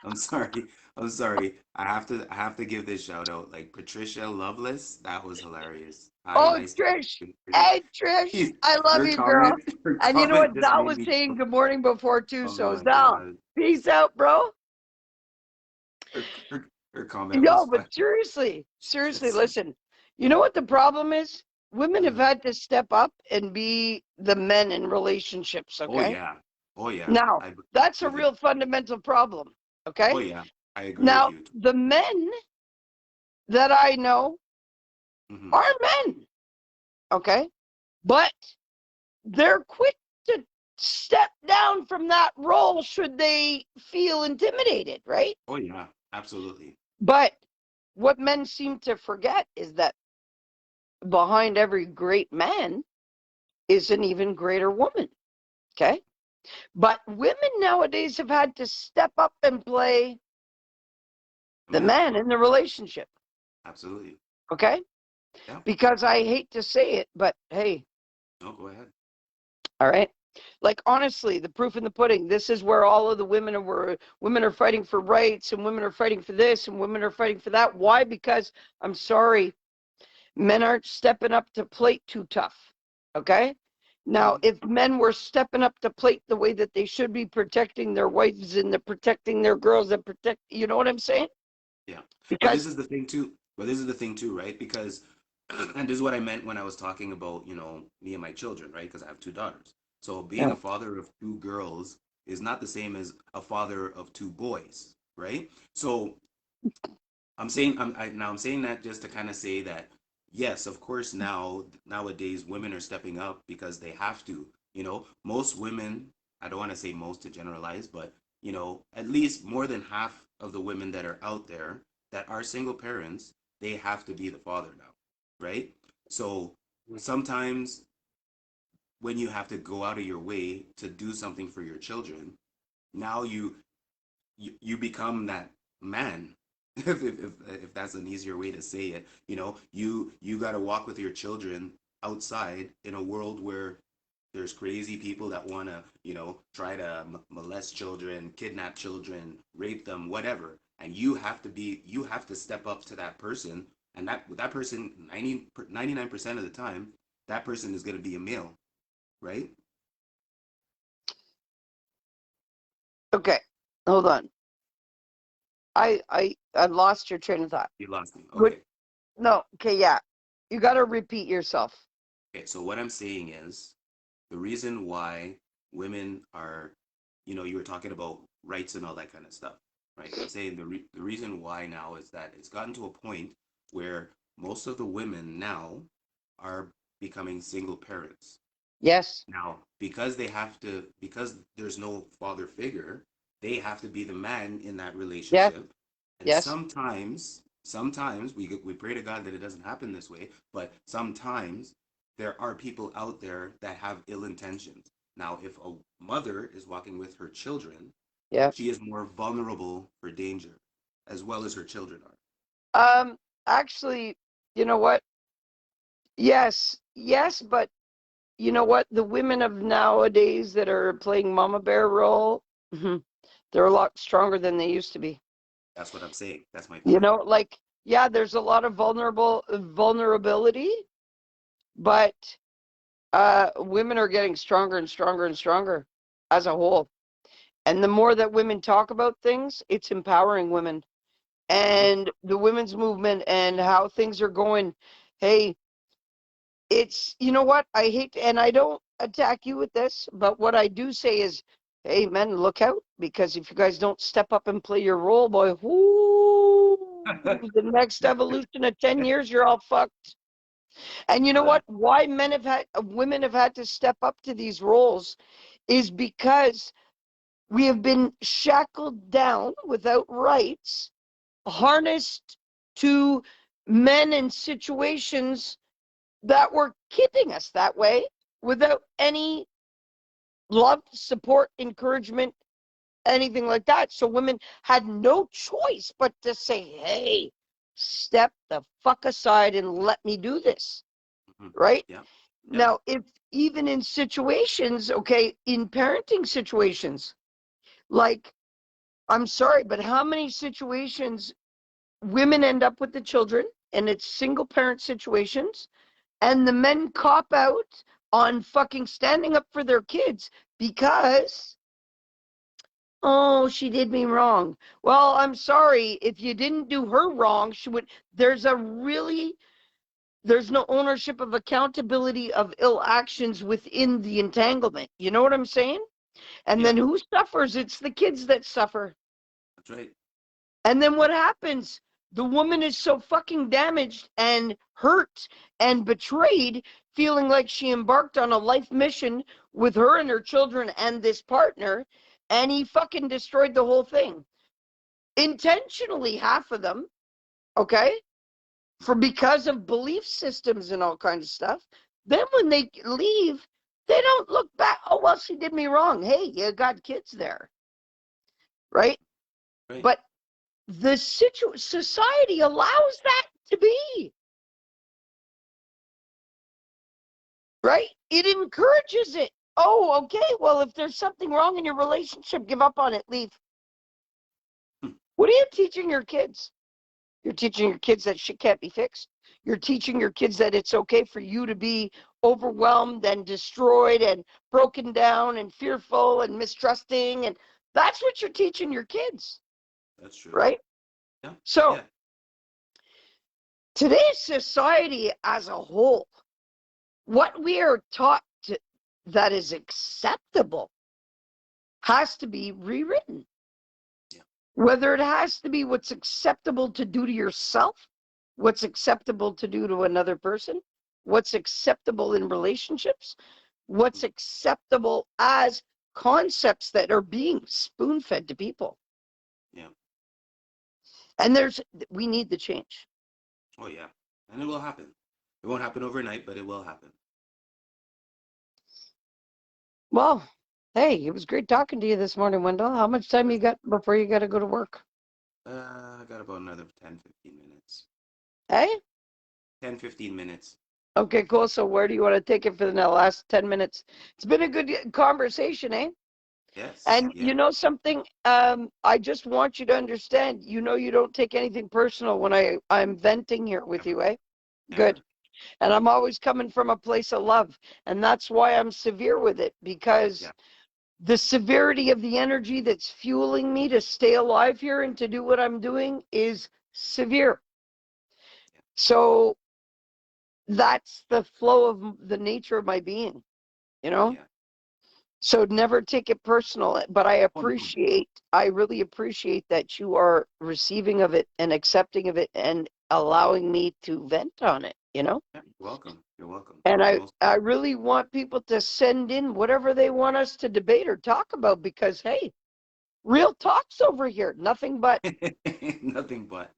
I'm sorry. I'm sorry. I have to give this shout out. Like Patricia Loveless, that was hilarious. Hi, Oh, nice to Trish. meet you. Hey, Trish. I love Her you, girl. comment, her And you know comment what? just Zal made was me. saying good morning before, too. Oh So, my Zal, God. peace out, bro. Her comment was No, but fun. seriously, She seriously, just said, listen. You know what the problem is? Women have uh, had to step up and be the men in relationships, "Oh okay? yeah, oh yeah, Now, I agree that's a with you. real fundamental problem, Oh okay? yeah, I agree with Now, you." the men that I know Hmm. are men, okay? But they're quick to step down from that role should they feel intimidated, right? Oh yeah, absolutely. But what men seem to forget is that behind every great man is an even greater woman. Okay. But women nowadays have had to step up and play the Man, man in the relationship. absolutely. Okay. Yeah. Because I hate to say it, but hey, No, go ahead. all right. Like honestly, the proof in the pudding. This is where all of the women are fighting for rights and women are fighting for this and women are fighting for that. Why? Because I'm sorry, men aren't stepping up to plate too tough. Okay. Now, Hmm. if men were stepping up to plate the way that they should be protecting their wives and they're protecting their girls and protect, you know what I'm saying? Yeah. But this Because, is the thing too. But this is the thing too, right? Because, and this is what I meant when I was talking about, me and my children, right? Because I have two daughters. So being yeah, a father of two girls is not the same as a father of two boys, right? So now I'm saying that just to kind of say that yes, of course nowadays women are stepping up because they have to. Most women, I don't want to say most to generalize, but at least more than half of the women that are out there that are single parents, they have to be the father now, right? So sometimes when you have to go out of your way to do something for your children, now you become that man. If that's an easier way to say it, you got to walk with your children outside in a world where there's crazy people that want to try to molest children, kidnap children, rape them, whatever, and you have to step up to that person, and that person 99% of the time that person is going to be a male, right? okay, hold on. I lost your train of thought. You lost me. Good. Okay. No, okay, yeah. You got to repeat yourself. Okay, so what I'm saying is the reason why women are, you were talking about rights and all that kind of stuff, right? I'm saying the reason why now is that it's gotten to a point where most of the women now are becoming single parents. Yes, Now, because there's no father figure, they have to be the man in that yes, relationship. And yes. sometimes we pray to God that it doesn't happen this way, but sometimes there are people out there that have ill intentions. Now, if a mother is walking with her children, Yeah. she is more vulnerable for danger, as well as her children are. Actually, you know what? Yes, yes, but you know what? The women of nowadays that are playing mama bear role, they're a lot stronger than they used to be. That's what I'm saying. That's my You point. know, like yeah, there's a lot of vulnerability, but women are getting stronger and stronger and stronger as a whole. And the more that women talk about things, it's empowering women. Hmm. And the women's movement and how things are going. Hey, it's you know what I hate, and I don't attack you with this, but what I do say is, hey, men, look out because if you guys don't step up and play your role, boy, whoo, the next evolution of 10 years, you're all fucked. And you know Uh, what? Why women have had to step up to these roles is because We have been shackled down without rights, harnessed to men and situations that were keeping us that way without any love, support, encouragement, anything like that. So women had no choice but to say, hey, step the fuck aside and let me do this. Hmm. Right? Yeah. Yeah. Now, if even in situations, okay, in parenting situations, like, I'm sorry, but how many situations women end up with the children and it's single parent situations and the men cop out on fucking standing up for their kids because, oh, she did me wrong. Well, I'm sorry. If you didn't do her wrong, she would. There's no ownership of accountability of ill actions within the entanglement. You know what I'm saying? And Yeah. then who suffers? It's the kids that suffer. That's right. And then what happens? The woman is so fucking damaged and hurt and betrayed, feeling like she embarked on a life mission with her and her children and this partner, and he fucking destroyed the whole thing. Intentionally, half of them, okay? For because of belief systems and all kinds of stuff. Then when they leave, they don't look back. Oh, well, she did me wrong. Hey, you got kids there, right? Right. But the society allows that to be, right? It encourages it. Oh, okay. Well, if there's something wrong in your relationship, give up on it, leave. Hmm. What are you teaching your kids? You're teaching your kids that shit can't be fixed. You're teaching your kids that it's okay for you to be overwhelmed and destroyed and broken down and fearful and mistrusting. And that's what you're teaching your kids, That's true. right? Yeah. So Yeah. today's society as a whole, what we are taught that is acceptable has to be rewritten. Yeah. Whether it has to be what's acceptable to do to yourself, what's acceptable to do to another person, what's acceptable in relationships, what's Mhm. acceptable as concepts that are being spoon fed to people. Yeah. And we need the change. Oh yeah. And it will happen. It won't happen overnight, but it will happen. Well, hey, it was great talking to you this morning, Wendell. How much time you got before you got to go to work? I got about another 10, 15 minutes. Hey? 10, 15 minutes. Okay, cool. So where do you want to take it for the last 10 minutes? It's been a good conversation, eh? Yes. And you Yeah. know something? I just want you to understand, you don't take anything personal when I'm venting here with Never. you, eh? Good. Never. And I'm always coming from a place of love. And that's why I'm severe with it, because Yeah. the severity of the energy that's fueling me to stay alive here and to do what I'm doing is severe. Yeah. So that's the flow of the nature of my being, you know? Yeah. So never take it personal, but Oh no. I really appreciate that you are receiving of it and accepting of it and allowing me to vent on it, you know? Yeah. You're welcome. You're welcome. And Most. I really want people to send in whatever they want us to debate or talk about because, hey, real talks over here, nothing but, Nothing but,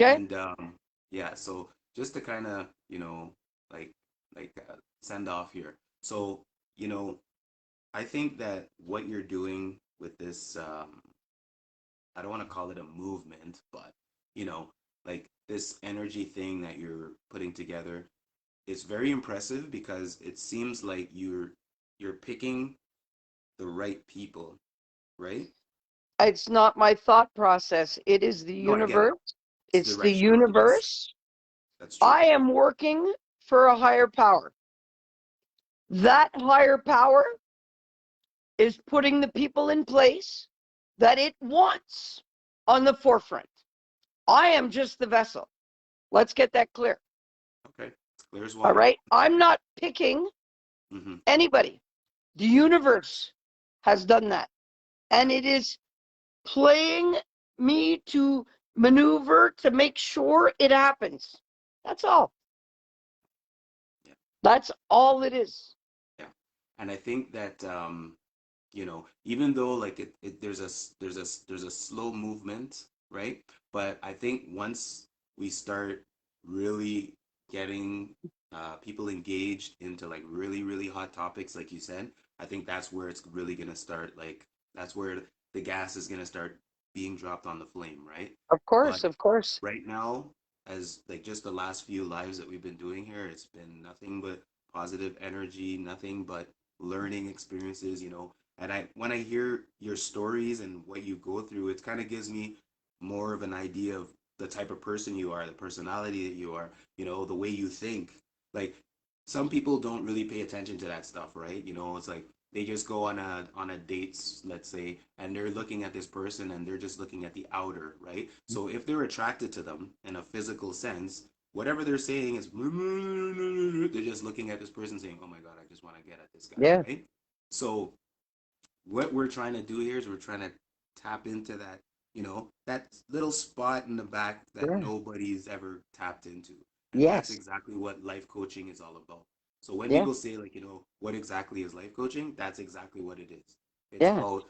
okay? and yeah, so just to kind of, like send off here. So, you know, I think that what you're doing with this, I don't want to call it a movement, but like this energy thing that you're putting together, it's very impressive because it seems like you're picking the right people, right? It's not my thought process. It is the No, I get it. universe. It's It's the directional. Yes, universe. that's true. I am working for a higher power. That higher power is putting the people in place that it wants on the forefront. I am just the vessel. Let's get that clear. Okay, it's clear as All water. right. I'm not picking Mm-hmm. anybody. The universe has done that. Yeah, And it is playing me to maneuver to make sure it happens. That's all. yeah, That's all it is. yeah. And I think that Even though like there's a slow movement, right? But I think once we start really getting people engaged into like really really hot topics, like you said, I think that's where it's really gonna start. Like that's where the gas is gonna start being dropped on the flame, right? Of But course, of course. right now, as like just the last few lives that we've been doing here, it's been nothing but positive energy, nothing but learning experiences. And when I hear your stories and what you go through, it kind of gives me more of an idea of the type of person you are, the personality that you are, the way you think. Like some people don't really pay attention to that stuff, right? It's like they just go on a dates, let's say, and they're looking at this person and they're just looking at the outer, right? So if they're attracted to them in a physical sense, whatever they're saying is they're just looking at this person saying, "Oh my God, I just want to get at this guy," Yeah, right? So what we're trying to do here is we're trying to tap into that little spot in the back that yeah, nobody's ever tapped into. And that's yes, exactly what life coaching is all about. So when yeah, people say like, what exactly is life coaching? That's exactly what it is. It's yeah, about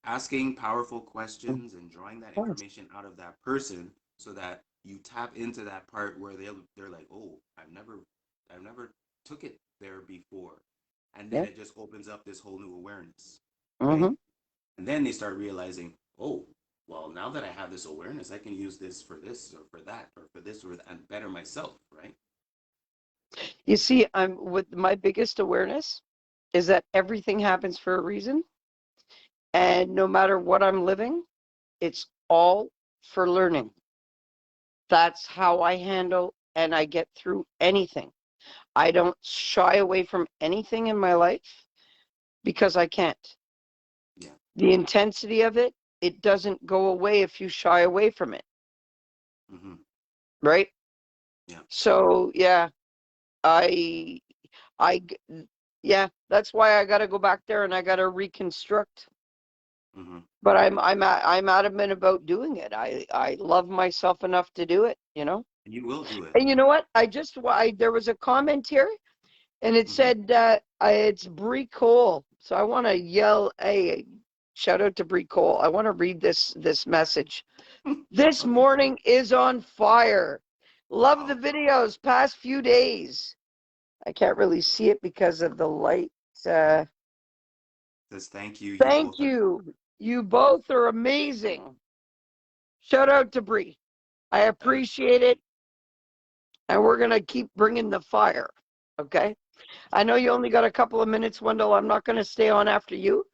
asking powerful of questions and drawing that course, information out of that person so that you tap into that part where they're like, "Oh, I've never took it there before." And then yeah, it just opens up this whole new awareness, right? mm-hmm. And then they start realizing, "Oh, well, now that I have this awareness, I can use this for this or for that or for this or that and better myself," right? You see, I'm with my biggest awareness is that everything happens for a reason, and no matter what I'm living, it's all for learning. That's how I handle and I get through anything. I don't shy away from anything in my life because I can't. Yeah. The intensity of it, it doesn't go away if you shy away from it, Mm-hmm. right? Yeah. So, yeah, I, I, yeah, that's why I got to go back there and I got to reconstruct. Mm-hmm. But I'm adamant about doing it. I love myself enough to do it, you know. And you will do it. And you know what? There was a comment here, and it Mm-hmm. said it's Brie Cole. So I want to yell, hey, shout out to Brie Cole. I want to read this message. This Okay. morning is on fire. Love the Wow. videos past few days. I can't really see it because of the light. Uh, Says thank you. You Thank both are. you. You both are amazing. Shout out to Bree. I That is. appreciate it. And we're going to keep bringing the fire. Okay. I know you only got a couple of minutes, Wendell. I'm not going to stay on after you.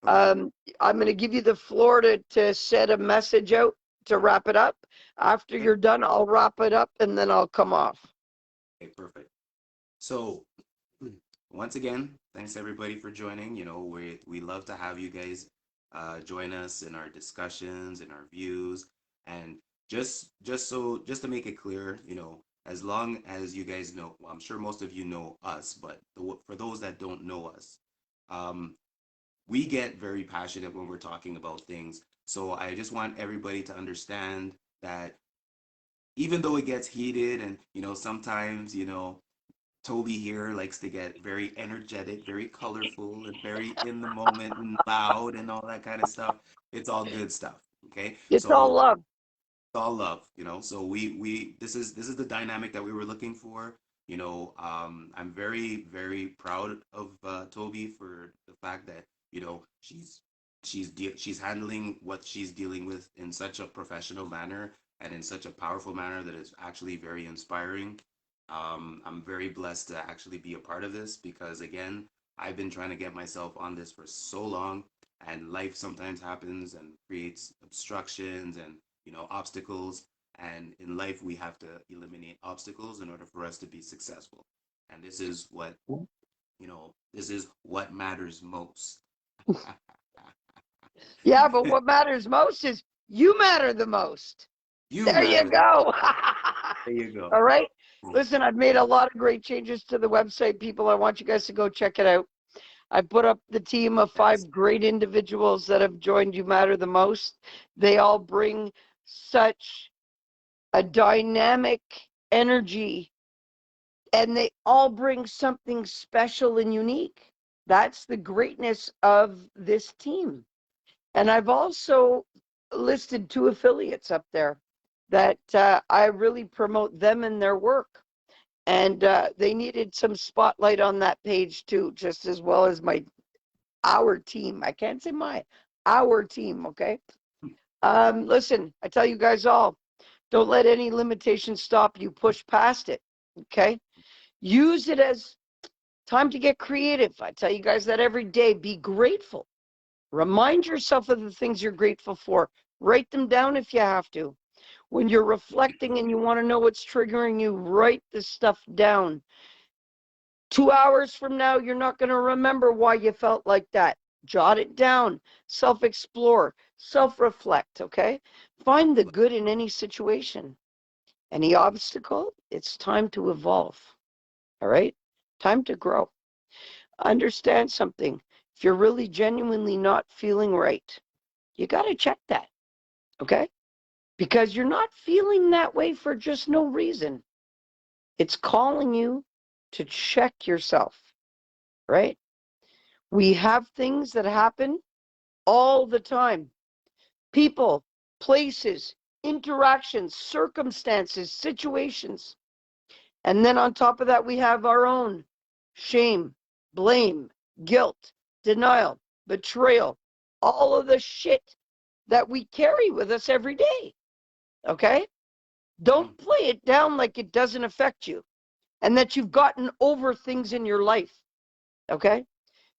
Okay. Um, I'm going to give you the floor to set a message out to wrap it up. After Okay. you're done, I'll wrap it up and then I'll come off. Okay. Perfect. So, once again, thanks everybody for joining. We love to have you guys join us in our discussions and our views, and just to make it clear, as long as you guys know, well, I'm sure most of you know us, but for those that don't know us, um, we get very passionate when we're talking about things. So I just want everybody to understand that even though it gets heated and sometimes Toby here likes to get very energetic, very colorful, and very in the moment and loud and all that kind of stuff. It's all good stuff. Okay. It's all So love. it's all love. So we this is the dynamic that we were looking for. I'm very, very proud of Toby for the fact that, she's handling what she's dealing with in such a professional manner and in such a powerful manner that is actually very inspiring. I'm very blessed to actually be a part of this because, again, I've been trying to get myself on this for so long, and life sometimes happens and creates obstructions and obstacles. And in life, we have to eliminate obstacles in order for us to be successful. And this is what matters most. Yeah, but what matters most is you matter the most. You There you matter the. go. There you go. All right. Listen, I've made a lot of great changes to the website, people. I want you guys to go check it out. I put up the team of Yes. 5 great individuals that have joined You Matter the Most. They all bring such a dynamic energy and they all bring something special and unique. That's the greatness of this team. And I've also listed 2 affiliates up there that I really promote them and their work. And they needed some spotlight on that page too, just as well as our team. I can't say our team, okay? Listen, I tell you guys all, don't let any limitation stop you. Push past it, okay? Use it as time to get creative. I tell you guys that every day. Be grateful. Remind yourself of the things you're grateful for. Write them down if you have to. When you're reflecting and you want to know what's triggering you, write this stuff down. 2 hours from now, you're not going to remember why you felt like that. Jot it down. Self-explore. Self-reflect, okay? Find the good in any situation. Any obstacle, it's time to evolve, all right? Time to grow. Understand something. If you're really genuinely not feeling right, you got to check that, okay? Because you're not feeling that way for just no reason. It's calling you to check yourself, right? We have things that happen all the time. People, places, interactions, circumstances, situations. And then on top of that, we have our own shame, blame, guilt, denial, betrayal, all of the shit that we carry with us every day. Okay? Don't play it down like it doesn't affect you and that you've gotten over things in your life. Okay?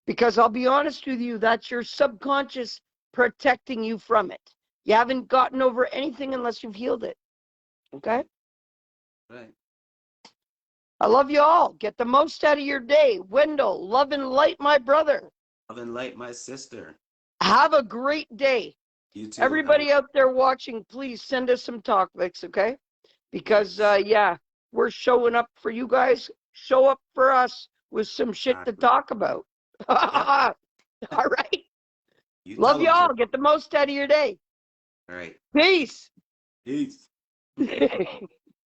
Because I'll be honest with you, that's your subconscious protecting you from it. You haven't gotten over anything unless you've healed it. Okay? Right. I love you all. Get the most out of your day. Wendell, love and light, my brother. Love and light, my sister. Have a great day. You too. Everybody out there watching, please send us some topics, okay? Because, Yes. yeah, we're showing up for you guys. Show up for us with some shit to Exactly. talk about. Yep. All right. You tell Love you them, all. Toby. Get the most out of your day. All right. Peace. Peace.